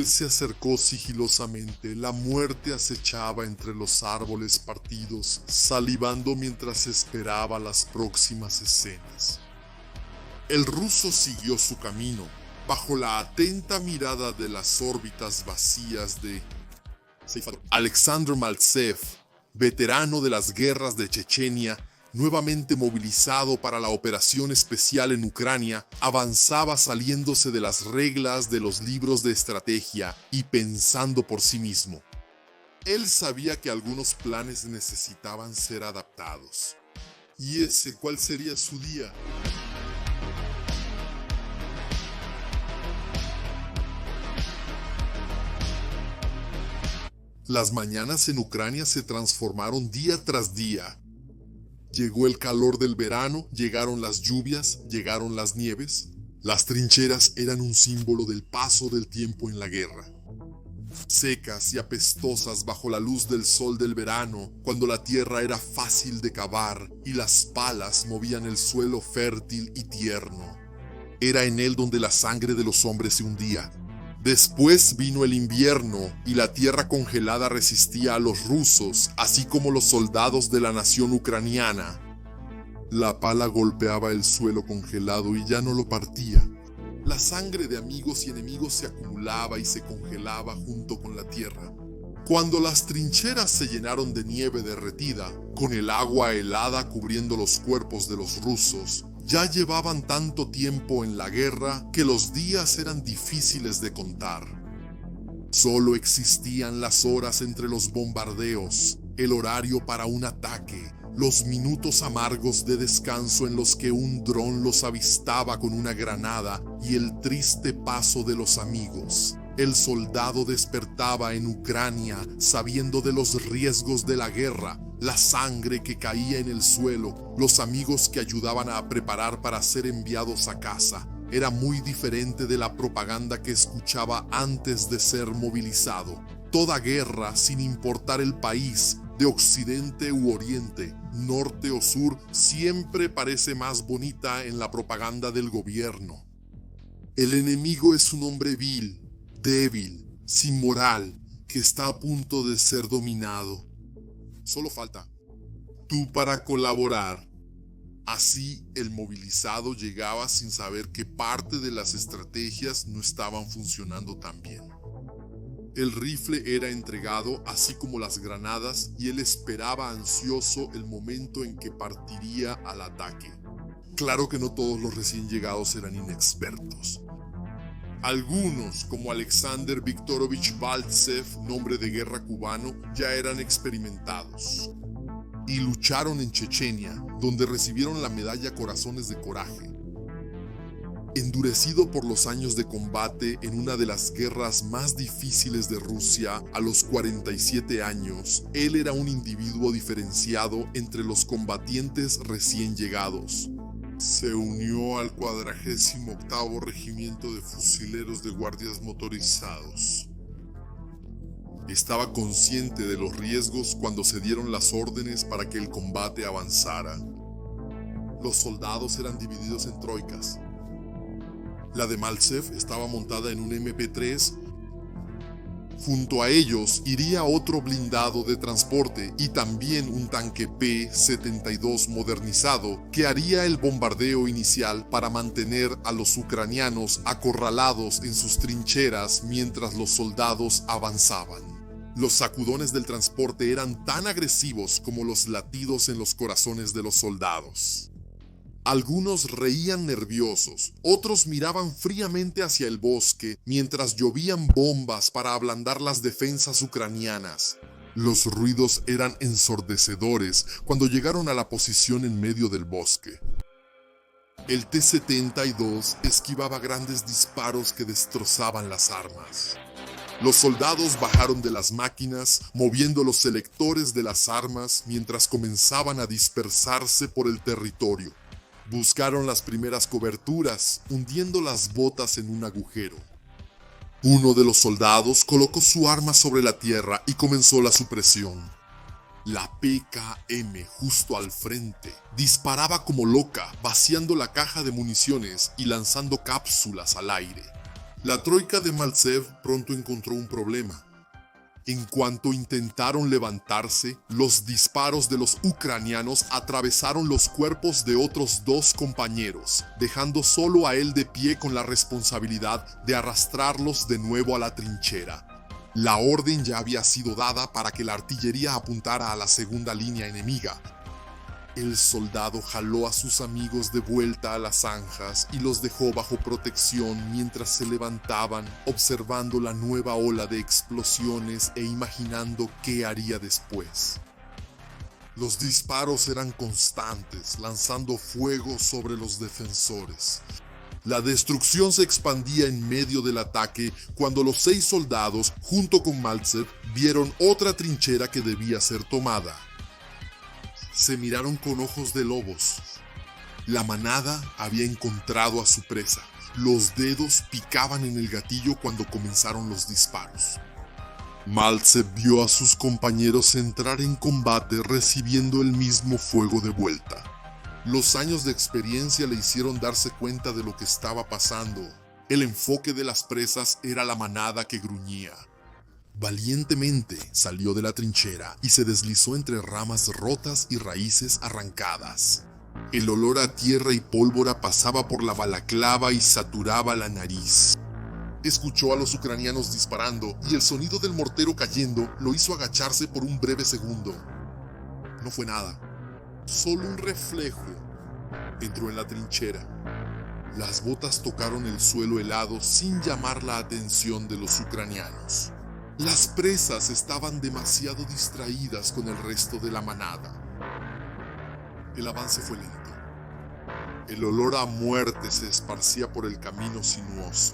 Él se acercó sigilosamente, la muerte acechaba entre los árboles partidos, salivando mientras esperaba las próximas escenas. El ruso siguió su camino, bajo la atenta mirada de las órbitas vacías de Alexander Maltsev, veterano de las guerras de Chechenia, nuevamente movilizado para la operación especial en Ucrania, avanzaba saliéndose de las reglas de los libros de estrategia y pensando por sí mismo. Él sabía que algunos planes necesitaban ser adaptados. ¿Y ese cuál sería su día? Las mañanas en Ucrania se transformaron día tras día. Llegó el calor del verano, llegaron las lluvias, llegaron las nieves. Las trincheras eran un símbolo del paso del tiempo en la guerra. Secas y apestosas bajo la luz del sol del verano, cuando la tierra era fácil de cavar y las palas movían el suelo fértil y tierno. Era en él donde la sangre de los hombres se hundía. Después vino el invierno y la tierra congelada resistía a los rusos, así como los soldados de la nación ucraniana. La pala golpeaba el suelo congelado y ya no lo partía. La sangre de amigos y enemigos se acumulaba y se congelaba junto con la tierra. Cuando las trincheras se llenaron de nieve derretida, con el agua helada cubriendo los cuerpos de los rusos, ya llevaban tanto tiempo en la guerra que los días eran difíciles de contar. Solo existían las horas entre los bombardeos, el horario para un ataque, los minutos amargos de descanso en los que un dron los avistaba con una granada y el triste paso de los amigos. El soldado despertaba en Ucrania sabiendo de los riesgos de la guerra, la sangre que caía en el suelo, los amigos que ayudaban a preparar para ser enviados a casa. Era muy diferente de la propaganda que escuchaba antes de ser movilizado. Toda guerra, sin importar el país, de occidente u oriente, norte o sur, siempre parece más bonita en la propaganda del gobierno. El enemigo es un hombre vil, débil, sin moral, que está a punto de ser dominado. Solo falta tú para colaborar. Así el movilizado llegaba sin saber que parte de las estrategias no estaban funcionando tan bien. El rifle era entregado, así como las granadas, y él esperaba ansioso el momento en que partiría al ataque. Claro que no todos los recién llegados eran inexpertos. Algunos, como Alexander Viktorovich Baltsev, nombre de guerra cubano, ya eran experimentados y lucharon en Chechenia, donde recibieron la medalla Corazones de Coraje. Endurecido por los años de combate en una de las guerras más difíciles de Rusia, a los 47 años, él era un individuo diferenciado entre los combatientes recién llegados. Se unió al 48º Regimiento de Fusileros de Guardias Motorizados. Estaba consciente de los riesgos cuando se dieron las órdenes para que el combate avanzara. Los soldados eran divididos en troicas. La de Maltsev estaba montada en un MP-3. Junto a ellos iría otro blindado de transporte y también un tanque P-72 modernizado que haría el bombardeo inicial para mantener a los ucranianos acorralados en sus trincheras mientras los soldados avanzaban. Los sacudones del transporte eran tan agresivos como los latidos en los corazones de los soldados. Algunos reían nerviosos, otros miraban fríamente hacia el bosque mientras llovían bombas para ablandar las defensas ucranianas. Los ruidos eran ensordecedores cuando llegaron a la posición en medio del bosque. El T-72 esquivaba grandes disparos que destrozaban las armas. Los soldados bajaron de las máquinas, moviendo los selectores de las armas mientras comenzaban a dispersarse por el territorio. Buscaron las primeras coberturas, hundiendo las botas en un agujero. Uno de los soldados colocó su arma sobre la tierra y comenzó la supresión. La PKM, justo al frente, disparaba como loca, vaciando la caja de municiones y lanzando cápsulas al aire. La troika de Maltsev pronto encontró un problema. En cuanto intentaron levantarse, los disparos de los ucranianos atravesaron los cuerpos de otros 2 compañeros, dejando solo a él de pie con la responsabilidad de arrastrarlos de nuevo a la trinchera. La orden ya había sido dada para que la artillería apuntara a la segunda línea enemiga. El soldado jaló a sus amigos de vuelta a las zanjas y los dejó bajo protección mientras se levantaban, observando la nueva ola de explosiones e imaginando qué haría después. Los disparos eran constantes, lanzando fuego sobre los defensores. La destrucción se expandía en medio del ataque cuando los 6 soldados, junto con Maltsev, vieron otra trinchera que debía ser tomada. Se miraron con ojos de lobos. La manada había encontrado a su presa. Los dedos picaban en el gatillo cuando comenzaron los disparos. Maltsev vio a sus compañeros entrar en combate recibiendo el mismo fuego de vuelta. Los años de experiencia le hicieron darse cuenta de lo que estaba pasando. El enfoque de las presas era la manada que gruñía. Valientemente salió de la trinchera y se deslizó entre ramas rotas y raíces arrancadas. El olor a tierra y pólvora pasaba por la balaclava y saturaba la nariz. Escuchó a los ucranianos disparando y el sonido del mortero cayendo lo hizo agacharse por un breve segundo. No fue nada, solo un reflejo. Entró en la trinchera. Las botas tocaron el suelo helado sin llamar la atención de los ucranianos. Las presas estaban demasiado distraídas con el resto de la manada. El avance fue lento. El olor a muerte se esparcía por el camino sinuoso.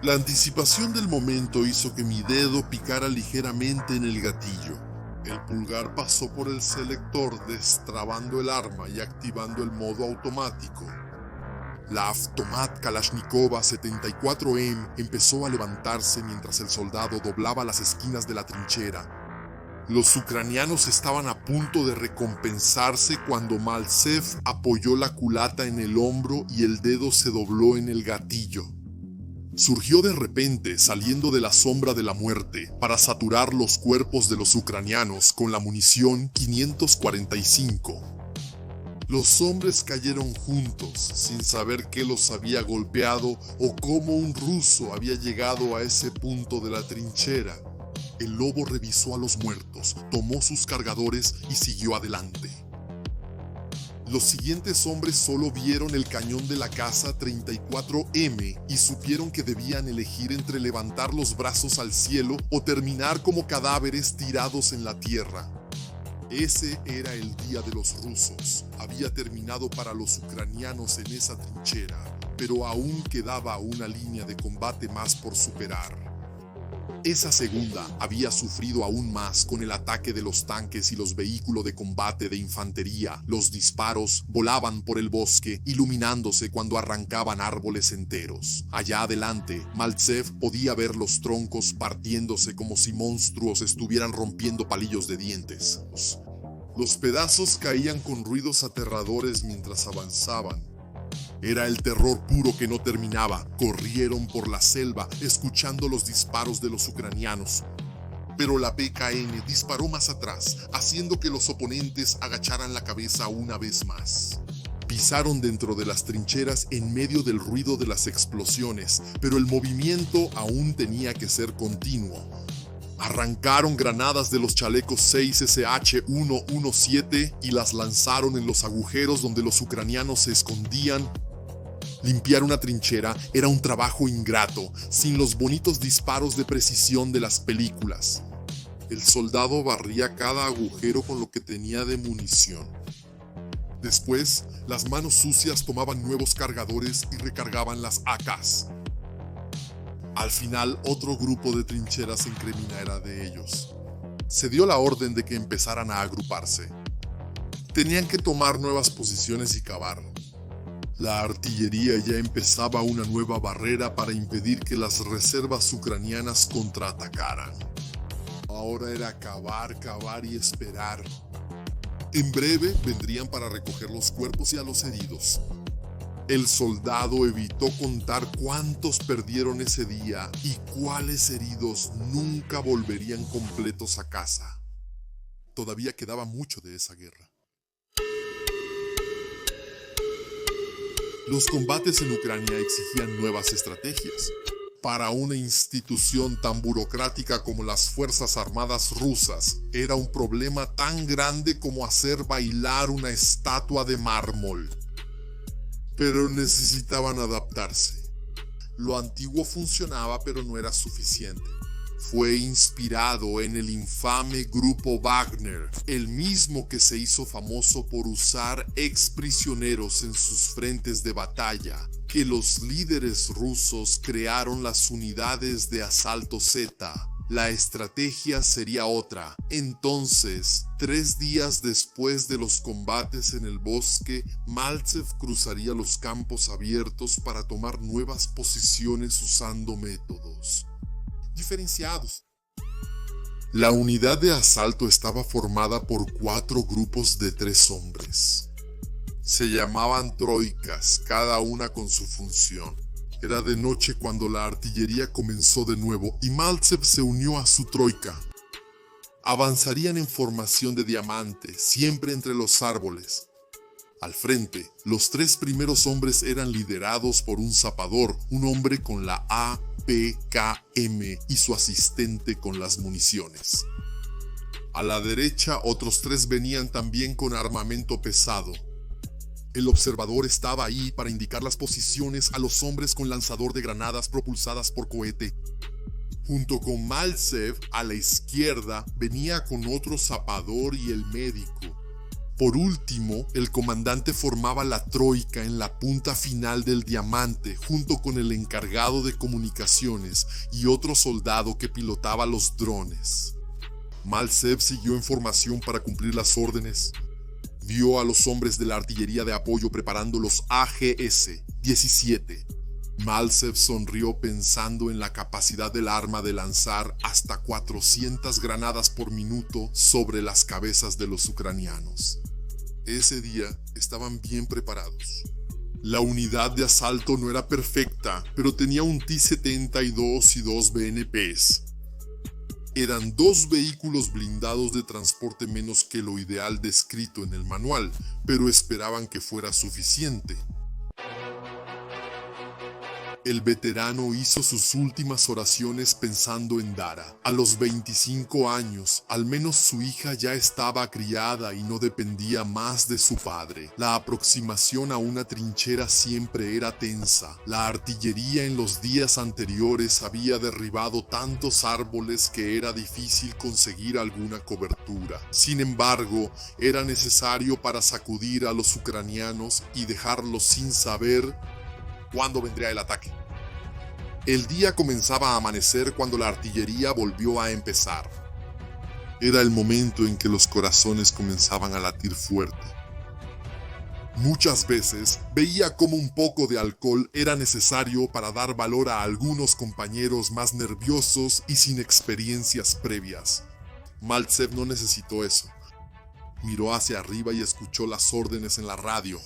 La anticipación del momento hizo que mi dedo picara ligeramente en el gatillo. El pulgar pasó por el selector, destrabando el arma y activando el modo automático. La Avtomat Kalashnikova 74M empezó a levantarse mientras el soldado doblaba las esquinas de la trinchera. Los ucranianos estaban a punto de recompensarse cuando Maltsev apoyó la culata en el hombro y el dedo se dobló en el gatillo. Surgió de repente, saliendo de la sombra de la muerte, para saturar los cuerpos de los ucranianos con la munición 545. Los hombres cayeron juntos, sin saber qué los había golpeado o cómo un ruso había llegado a ese punto de la trinchera. El lobo revisó a los muertos, tomó sus cargadores y siguió adelante. Los siguientes hombres solo vieron el cañón de la casa 34M y supieron que debían elegir entre levantar los brazos al cielo o terminar como cadáveres tirados en la tierra. Ese era el día de los rusos. Había terminado para los ucranianos en esa trinchera, pero aún quedaba una línea de combate más por superar. Esa segunda había sufrido aún más con el ataque de los tanques y los vehículos de combate de infantería. Los disparos volaban por el bosque, iluminándose cuando arrancaban árboles enteros. Allá adelante, Maltsev podía ver los troncos partiéndose como si monstruos estuvieran rompiendo palillos de dientes. Los pedazos caían con ruidos aterradores mientras avanzaban. Era el terror puro que no terminaba. Corrieron por la selva, escuchando los disparos de los ucranianos. Pero la PKN disparó más atrás, haciendo que los oponentes agacharan la cabeza una vez más. Pisaron dentro de las trincheras en medio del ruido de las explosiones, pero el movimiento aún tenía que ser continuo. Arrancaron granadas de los chalecos 6SH-117 y las lanzaron en los agujeros donde los ucranianos se escondían. Limpiar una trinchera era un trabajo ingrato, sin los bonitos disparos de precisión de las películas. El soldado barría cada agujero con lo que tenía de munición. Después, las manos sucias tomaban nuevos cargadores y recargaban las AKs. Al final, otro grupo de trincheras en Kremina era de ellos. Se dio la orden de que empezaran a agruparse. Tenían que tomar nuevas posiciones y cavar. La artillería ya empezaba una nueva barrera para impedir que las reservas ucranianas contraatacaran. Ahora era cavar, cavar y esperar. En breve vendrían para recoger los cuerpos y a los heridos. El soldado evitó contar cuántos perdieron ese día y cuáles heridos nunca volverían completos a casa. Todavía quedaba mucho de esa guerra. Los combates en Ucrania exigían nuevas estrategias. Para una institución tan burocrática como las Fuerzas Armadas rusas, era un problema tan grande como hacer bailar una estatua de mármol. Pero necesitaban adaptarse. Lo antiguo funcionaba, pero no era suficiente. Fue inspirado en el infame grupo Wagner, el mismo que se hizo famoso por usar exprisioneros en sus frentes de batalla, que los líderes rusos crearon las unidades de asalto Z. La estrategia sería otra. Entonces, 3 días después de los combates en el bosque, Maltsev cruzaría los campos abiertos para tomar nuevas posiciones usando métodos diferenciados. La unidad de asalto estaba formada por 4 grupos de 3 hombres. Se llamaban troikas, cada una con su función. Era de noche cuando la artillería comenzó de nuevo y Maltsev se unió a su troika. Avanzarían en formación de diamante, siempre entre los árboles. Al frente, los 3 primeros hombres eran liderados por un zapador, un hombre con la APKM y su asistente con las municiones. A la derecha, otros 3 venían también con armamento pesado. El observador estaba ahí para indicar las posiciones a los hombres con lanzador de granadas propulsadas por cohete. Junto con Maltsev, a la izquierda, venía con otro zapador y el médico. Por último, el comandante formaba la troika en la punta final del diamante, junto con el encargado de comunicaciones y otro soldado que pilotaba los drones. Maltsev siguió en formación para cumplir las órdenes. Vio a los hombres de la artillería de apoyo preparando los AGS-17. Maltsev sonrió pensando en la capacidad del arma de lanzar hasta 400 granadas por minuto sobre las cabezas de los ucranianos. Ese día estaban bien preparados. La unidad de asalto no era perfecta, pero tenía un T-72 y 2 BNPs. Eran 2 vehículos blindados de transporte menos que lo ideal descrito en el manual, pero esperaban que fuera suficiente. El veterano hizo sus últimas oraciones pensando en Dara. A los 25 años, al menos su hija ya estaba criada y no dependía más de su padre. La aproximación a una trinchera siempre era tensa. La artillería en los días anteriores había derribado tantos árboles que era difícil conseguir alguna cobertura. Sin embargo, era necesario para sacudir a los ucranianos y dejarlos sin saber cuándo vendría el ataque. El día comenzaba a amanecer cuando la artillería volvió a empezar. Era el momento en que los corazones comenzaban a latir fuerte. Muchas veces veía cómo un poco de alcohol era necesario para dar valor a algunos compañeros más nerviosos y sin experiencias previas. Maltsev no necesitó eso. Miró hacia arriba y escuchó las órdenes en la radio.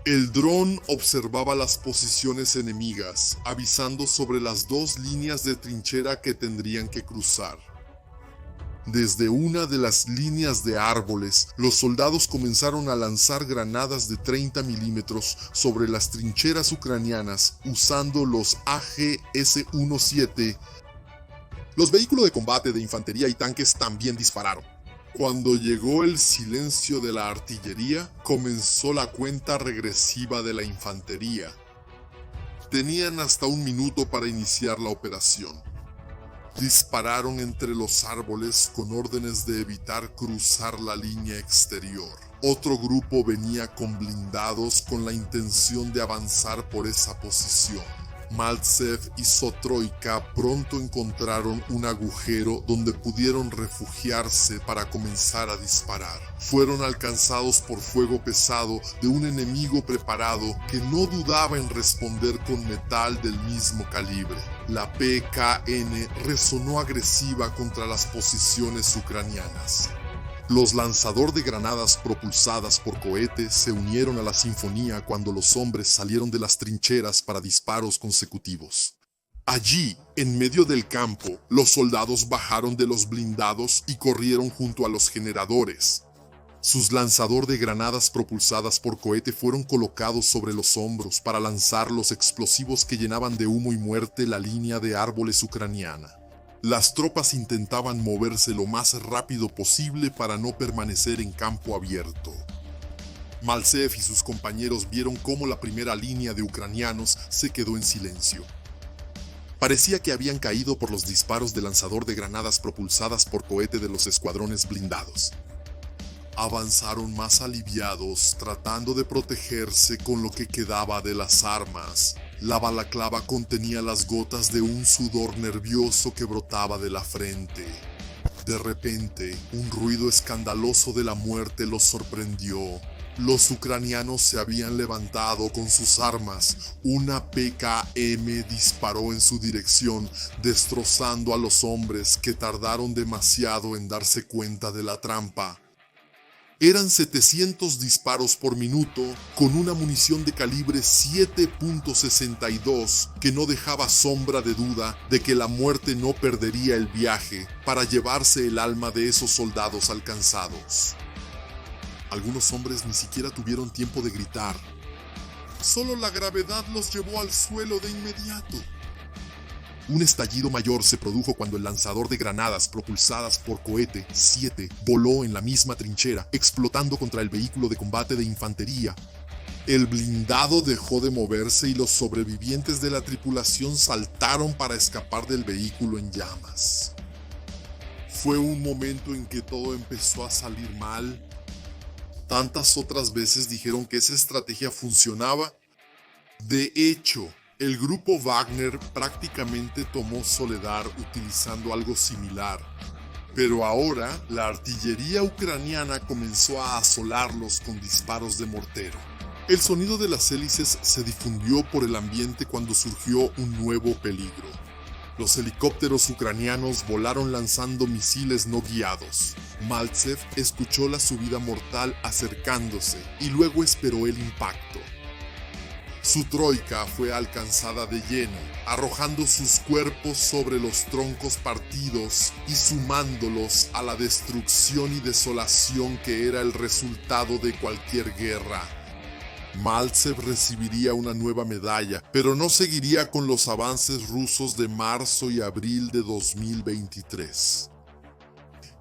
El dron observaba las posiciones enemigas, avisando sobre las 2 líneas de trinchera que tendrían que cruzar. Desde una de las líneas de árboles, los soldados comenzaron a lanzar granadas de 30 milímetros sobre las trincheras ucranianas usando los AGS-17. Los vehículos de combate de infantería y tanques también dispararon. Cuando llegó el silencio de la artillería, comenzó la cuenta regresiva de la infantería. Tenían hasta 1 minuto para iniciar la operación. Dispararon entre los árboles con órdenes de evitar cruzar la línea exterior. Otro grupo venía con blindados con la intención de avanzar por esa posición. Maltsev y su troika pronto encontraron un agujero donde pudieron refugiarse para comenzar a disparar. Fueron alcanzados por fuego pesado de un enemigo preparado que no dudaba en responder con metal del mismo calibre. La PKN resonó agresiva contra las posiciones ucranianas. Los lanzadores de granadas propulsadas por cohetes se unieron a la sinfonía cuando los hombres salieron de las trincheras para disparos consecutivos. Allí, en medio del campo, los soldados bajaron de los blindados y corrieron junto a los generadores. Sus lanzadores de granadas propulsadas por cohete fueron colocados sobre los hombros para lanzar los explosivos que llenaban de humo y muerte la línea de árboles ucraniana. Las tropas intentaban moverse lo más rápido posible para no permanecer en campo abierto. Maltsev y sus compañeros vieron cómo la primera línea de ucranianos se quedó en silencio. Parecía que habían caído por los disparos de lanzador de granadas propulsadas por cohete de los escuadrones blindados. Avanzaron más aliviados, tratando de protegerse con lo que quedaba de las armas. La balaclava contenía las gotas de un sudor nervioso que brotaba de la frente. De repente, un ruido escandaloso de la muerte los sorprendió. Los ucranianos se habían levantado con sus armas. Una PKM disparó en su dirección, destrozando a los hombres que tardaron demasiado en darse cuenta de la trampa. Eran 700 disparos por minuto, con una munición de calibre 7.62 que no dejaba sombra de duda de que la muerte no perdería el viaje para llevarse el alma de esos soldados alcanzados. Algunos hombres ni siquiera tuvieron tiempo de gritar. Solo la gravedad los llevó al suelo de inmediato. Un estallido mayor se produjo cuando el lanzador de granadas propulsadas por cohete 7 voló en la misma trinchera, explotando contra el vehículo de combate de infantería. El blindado dejó de moverse y los sobrevivientes de la tripulación saltaron para escapar del vehículo en llamas. Fue un momento en que todo empezó a salir mal. Tantas otras veces dijeron que esa estrategia funcionaba. De hecho, el grupo Wagner prácticamente tomó Soledar utilizando algo similar, pero ahora la artillería ucraniana comenzó a asolarlos con disparos de mortero. El sonido de las hélices se difundió por el ambiente cuando surgió un nuevo peligro. Los helicópteros ucranianos volaron lanzando misiles no guiados. Maltsev escuchó la subida mortal acercándose y luego esperó el impacto. Su troika fue alcanzada de lleno, arrojando sus cuerpos sobre los troncos partidos y sumándolos a la destrucción y desolación que era el resultado de cualquier guerra. Maltsev recibiría una nueva medalla, pero no seguiría con los avances rusos de marzo y abril de 2023.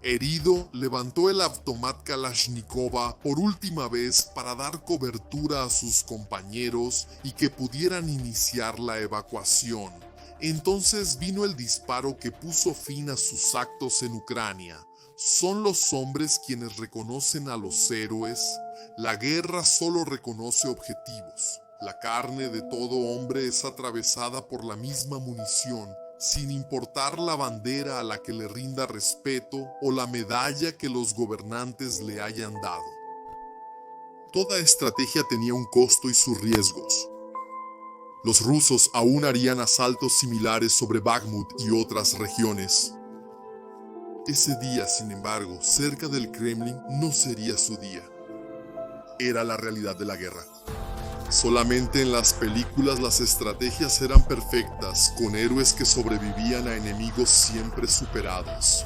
Herido, levantó el automat Kalashnikova por última vez para dar cobertura a sus compañeros y que pudieran iniciar la evacuación. Entonces vino el disparo que puso fin a sus actos en Ucrania. ¿Son los hombres quienes reconocen a los héroes? La guerra solo reconoce objetivos. La carne de todo hombre es atravesada por la misma munición, sin importar la bandera a la que le rinda respeto o la medalla que los gobernantes le hayan dado. Toda estrategia tenía un costo y sus riesgos. Los rusos aún harían asaltos similares sobre Bakhmut y otras regiones. Ese día, sin embargo, cerca del Kremlin no sería su día. Era la realidad de la guerra. Solamente en las películas las estrategias eran perfectas, con héroes que sobrevivían a enemigos siempre superados.